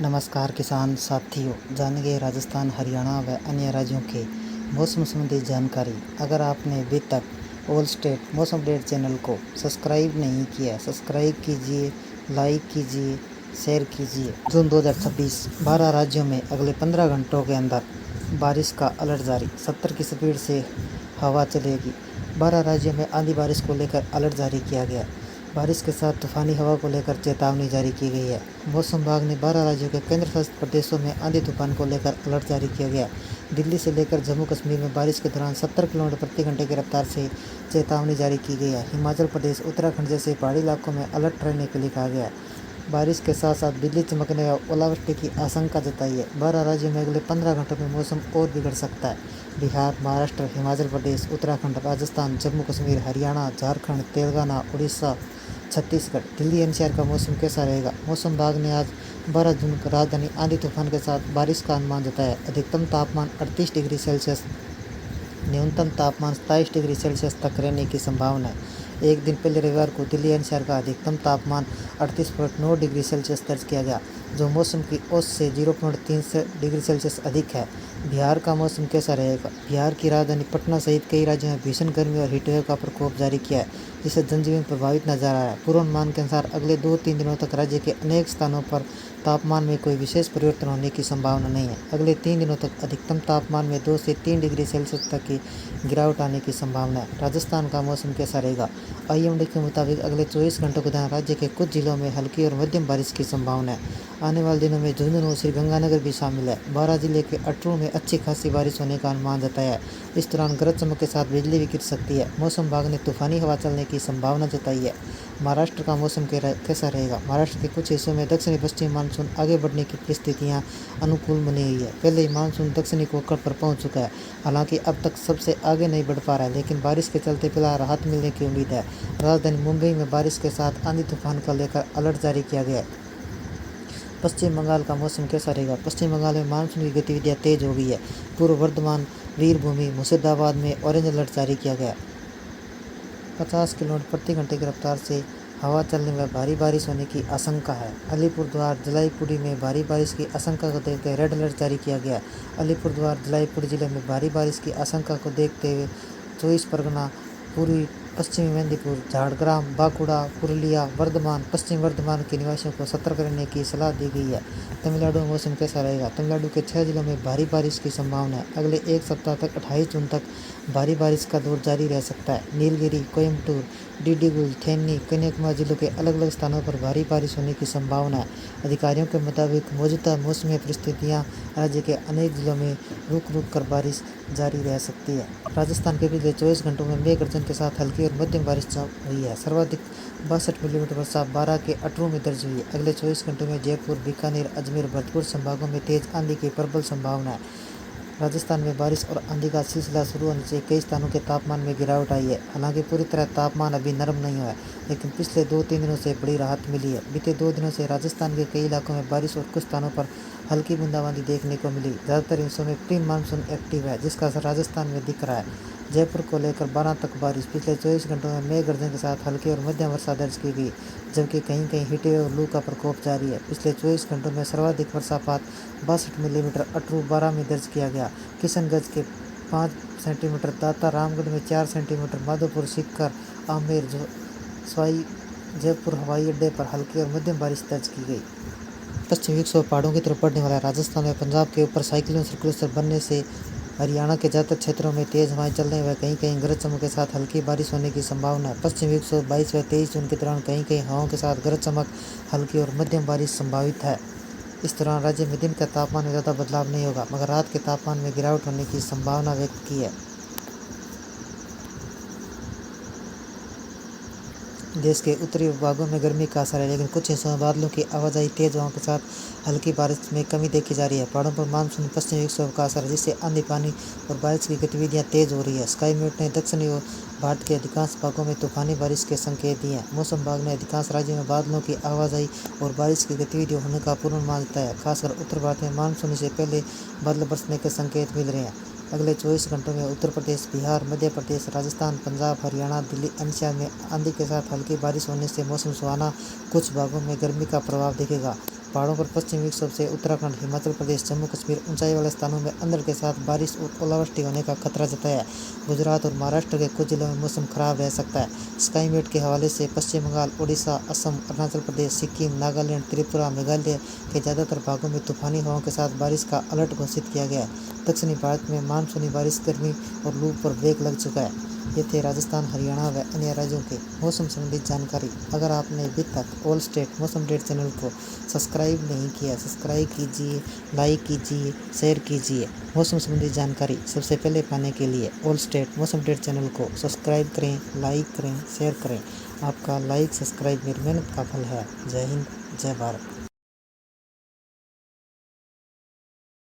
नमस्कार किसान साथियों, जानेंगे राजस्थान, हरियाणा व अन्य राज्यों के मौसम संबंधी जानकारी। अगर आपने अभी तक ऑल स्टेट मौसम अपडेट चैनल को सब्सक्राइब नहीं किया, सब्सक्राइब कीजिए, लाइक कीजिए, शेयर कीजिए। जून 2026 12 राज्यों में अगले 15 घंटों के अंदर बारिश का अलर्ट जारी। 70 की स्पीड से हवा चलेगी। 12 राज्यों में आंधी बारिश को लेकर अलर्ट जारी किया गया। बारिश के साथ तूफानी हवा को लेकर चेतावनी जारी की गई है। मौसम विभाग ने 12 राज्यों के केंद्र शासित प्रदेशों में आंधी तूफान को लेकर अलर्ट जारी किया गया। दिल्ली से लेकर जम्मू कश्मीर में बारिश के दौरान 70 किलोमीटर प्रति घंटे की रफ्तार से चेतावनी जारी की गई है। हिमाचल प्रदेश, उत्तराखंड जैसे पहाड़ी इलाकों में अलर्ट रहने के लिए कहा गया है। बारिश के साथ साथ बिजली चमकने व ओलावृष्टि की आशंका जताई है। 12 राज्यों में अगले 15 घंटों में मौसम और बिगड़ सकता है। बिहार, महाराष्ट्र, हिमाचल प्रदेश, उत्तराखंड, राजस्थान, जम्मू कश्मीर, हरियाणा, झारखंड, तेलंगाना, उड़ीसा, छत्तीसगढ़, दिल्ली एनसीआर का मौसम कैसा रहेगा। मौसम विभाग ने आज 12 जून को राजधानी आंधी तूफान के साथ बारिश का अनुमान जताया। अधिकतम तापमान 38 डिग्री सेल्सियस, न्यूनतम तापमान 27 डिग्री सेल्सियस तक रहने की संभावना है। एक दिन पहले रविवार को दिल्ली एनसीआर का अधिकतम तापमान 38.9 डिग्री सेल्सियस दर्ज किया गया, जो मौसम की औसत से 0.3 डिग्री सेल्सियस अधिक है। बिहार का मौसम कैसा रहेगा। बिहार की राजधानी पटना सहित कई राज्यों में भीषण गर्मी और हीटवेव का प्रकोप जारी किया है, जिससे जनजीवन प्रभावित नजर आ रहा है। पूर्वानुमान के अनुसार अगले 2-3 दिनों तक राज्य के अनेक स्थानों पर तापमान में कोई विशेष परिवर्तन होने की संभावना नहीं है। अगले 3 दिनों तक अधिकतम तापमान में 2 से 3 डिग्री सेल्सियस तक की गिरावट आने की संभावना है। राजस्थान का मौसम कैसा रहेगा। आईएमडी के मुताबिक अगले 24 घंटों के दौरान राज्य के कुछ जिलों में हल्की और मध्यम बारिश की संभावना है। आने वाले दिनों में झुंझुनू और श्रीगंगानगर भी शामिल है। 12 जिले के अटरू में अच्छी खासी बारिश होने का अनुमान जताया है। इस दौरान गरज चमक के साथ बिजली भी गिर सकती है। मौसम विभाग ने तूफानी हवा चलने की संभावना जताई है। महाराष्ट्र का मौसम कैसा रहेगा। महाराष्ट्र के कुछ हिस्सों में दक्षिणी पश्चिमी मानसून आगे बढ़ने की परिस्थितियां अनुकूल बनी हुई है। पहले ही मानसून दक्षिणी कोकण पर पहुंच चुका है। हालांकि अब तक सबसे आगे नहीं बढ़ पा रहा है, लेकिन बारिश के चलते फिलहाल राहत मिलने की उम्मीद है। राजधानी मुंबई में बारिश के साथ आंधी तूफान को लेकर अलर्ट जारी किया गया है। पश्चिम बंगाल का मौसम कैसा रहेगा। पश्चिम बंगाल में मानसून की गतिविधियां तेज हो गई है। पूर्व वर्धमान, वीरभूमि, मुर्शिदाबाद में ऑरेंज अलर्ट जारी किया गया। 50 किलोमीटर प्रति घंटे की रफ्तार से हवा चलने में भारी बारिश होने की आशंका है। अलीपुरद्वार, जलाईपुरी में भारी बारिश की आशंका को देखते हुए रेड अलर्ट जारी किया गया। अलीपुरद्वार, जलाईपुर जिले में भारी बारिश की आशंका को देखते हुए 24 परगना, पूर्वी पश्चिमी मेदिनीपुर, झाड़ग्राम, बांकुड़ा, पुरुलिया, वर्धमान, पश्चिम वर्धमान के निवासियों को सतर्क रहने की सलाह दी गई है। तमिलनाडु में मौसम कैसा रहेगा। तमिलनाडु के 6 जिलों में भारी बारिश की संभावना है। अगले एक सप्ताह तक 28 जून तक भारी बारिश का दौर जारी रह सकता है। नीलगिरी, कोयम्बटूर, डिंडीगुल, थेनी, कन्याकुमारी जिलों के अलग अलग स्थानों पर भारी बारिश होने की संभावना है। अधिकारियों के मुताबिक मौजूदा मौसमी परिस्थितियां राज्य के अनेक जिलों में रुक रुक कर बारिश जारी रह सकती है। राजस्थान के पिछले 24 घंटों में मेघ गर्जन के साथ हल्की और मध्यम बारिश हुई है। सर्वाधिक 62 मिलीमीटर वर्षा 12 के अटरू में दर्ज हुई है। अगले 24 घंटों में जयपुर, बीकानेर, अजमेर, भरतपुर संभागों में तेज आंधी की प्रबल संभावना है। राजस्थान में बारिश और आंधी का सिलसिला शुरू होने से कई स्थानों के तापमान में गिरावट आई है। हालांकि पूरी तरह तापमान अभी नरम नहीं हुआ है, लेकिन पिछले 2-3 दिनों से बड़ी राहत मिली है। बीते 2 दिनों से राजस्थान के कई इलाकों में बारिश और कुछ स्थानों पर हल्की बूंदाबांदी देखने को मिली। ज़्यादातर हिस्सों में प्री मानसून एक्टिव है, जिसका असर राजस्थान में दिख रहा है। जयपुर को लेकर 12 तक बारिश। पिछले 24 घंटों में मेघ गर्जन के साथ हल्की और मध्यम वर्षा दर्ज की गई, जबकि कहीं कहीं हीटवेव और लू का प्रकोप जारी है। पिछले 24 घंटों में सर्वाधिक वर्षापात 62 मिलीमीटर अटरू 12 में दर्ज किया गया। किशनगंज के 5 सेंटीमीटर, दाता रामगढ़ में 4 सेंटीमीटर, माधोपुर, सीकर, आमेर, सवाई जयपुर हवाई अड्डे पर हल्की और मध्यम बारिश दर्ज की गई। पश्चिमी विक्षोभ पहाड़ों की तरफ बढ़ने वाला है। राजस्थान में पंजाब के ऊपर साइक्लोन सर्कुलेशन बनने से हरियाणा के ज़्यादातर क्षेत्रों में तेज हवाएं चलने व कहीं कहीं गरज चमक के साथ हल्की बारिश होने की संभावना है। पश्चिमी विक्षोभ 22 व 23 जून के दौरान कहीं कहीं हवाओं के साथ गरज चमक, हल्की और मध्यम बारिश संभावित है। इस दौरान राज्य में दिन का तापमान में ज़्यादा बदलाव नहीं होगा, मगर रात के तापमान में गिरावट होने की संभावना व्यक्त की है। देश के उत्तरी भागों में गर्मी का असर है, लेकिन कुछ हिस्सों में बादलों की आवाजाही, तेज हवाओं के साथ हल्की बारिश में कमी देखी जा रही है। पहाड़ों पर मानसून पश्चिमी विक्षोभ का असर है, जिससे आंधी, पानी और बारिश की गतिविधियां तेज हो रही है। स्काईमेट ने दक्षिणी और भारत के अधिकांश भागों में तूफानी बारिश के संकेत दिए हैं। मौसम विभाग ने अधिकांश राज्यों में बादलों की आवाजाही और बारिश की गतिविधि होने का पूर्वानुमान जताया है। खासकर उत्तर भारत में मानसून से पहले बादल बरसने के संकेत मिल रहे हैं। अगले 24 घंटों में उत्तर प्रदेश, बिहार, मध्य प्रदेश, राजस्थान, पंजाब, हरियाणा, दिल्ली एनसीआर में आंधी के साथ हल्की बारिश होने से मौसम सुहाना, कुछ भागों में गर्मी का प्रभाव दिखेगा। पहाड़ों पर पश्चिमी विक्षोभ से उत्तराखंड, हिमाचल प्रदेश, जम्मू कश्मीर ऊंचाई वाले स्थानों में अंधड़ के साथ बारिश और ओलावृष्टि होने का खतरा जताया। गुजरात और महाराष्ट्र के कुछ जिलों में मौसम खराब रह सकता है। स्काईमेट के हवाले से पश्चिम बंगाल, उड़ीसा, असम, अरुणाचल प्रदेश, सिक्किम, नागालैंड, त्रिपुरा, मेघालय के ज़्यादातर भागों में तूफानी हवाओं के साथ बारिश का अलर्ट घोषित किया गया है। दक्षिणी भारत में मानसूनी बारिश, गर्मी और लू पर ब्रेक लग चुका है। ये थे राजस्थान, हरियाणा व अन्य राज्यों के मौसम संबंधी जानकारी। अगर आपने अभी तक ऑल स्टेट मौसम अपडेट चैनल को सब्सक्राइब नहीं किया, सब्सक्राइब कीजिए, लाइक कीजिए, शेयर कीजिए। मौसम संबंधी जानकारी सबसे पहले पाने के लिए ऑल स्टेट मौसम अपडेट चैनल को सब्सक्राइब करें, लाइक करें, शेयर करें। आपका लाइक सब्सक्राइब मेरी मेहनत का फल है। जय हिंद, जय भारत।